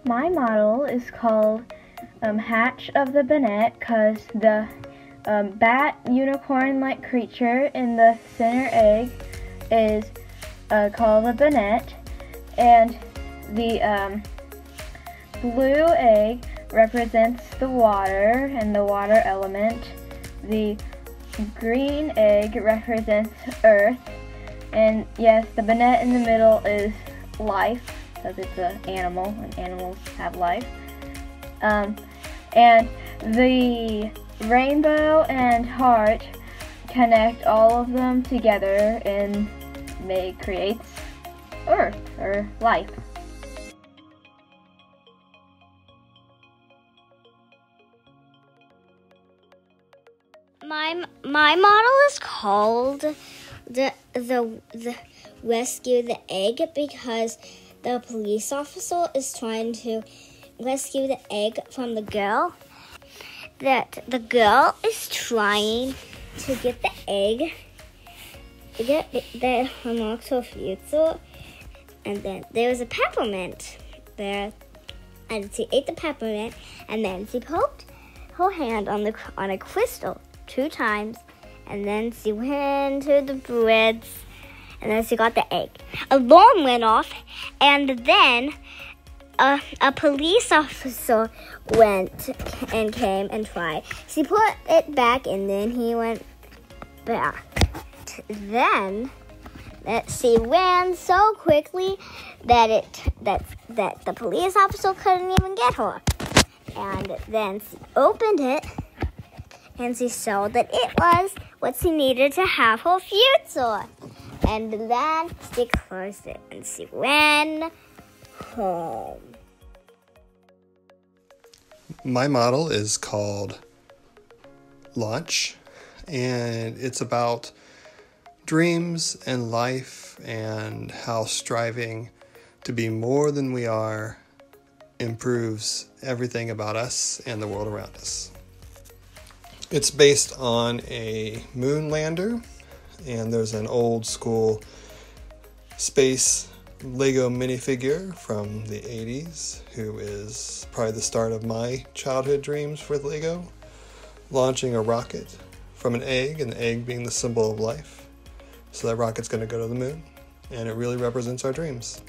My model is called Hatch of the Bonnet because the bat unicorn-like creature in the center egg is called a bonnet, and the blue egg represents the water and the water element. The green egg represents earth, and yes, the bonnet in the middle is life, because it's an animal, and animals have life. And the rainbow and heart connect all of them together and creates earth, or life. My model is called the rescue the egg, because the police officer is trying to rescue the egg from the girl. That the girl is trying to get the egg, that unlocks her future, and then there was a peppermint there, and she ate the peppermint, and then she poked her hand on a crystal 2 times, and then she went to the woods, and then she got the egg. Alarm went off, and then a police officer went and came and tried. She put it back, and then he went back. Then she ran so quickly that the police officer couldn't even get her. And then she opened it, and she saw that it was what she needed to have her future. And then she closed it, and she ran home. My model is called Launch, and it's about dreams and life and how striving to be more than we are improves everything about us and the world around us. It's based on a moon lander, and there's an old school space Lego minifigure from the 80s who is probably the start of my childhood dreams with Lego, launching a rocket from an egg, and the egg being the symbol of life. So that rocket's going to go to the moon, and it really represents our dreams.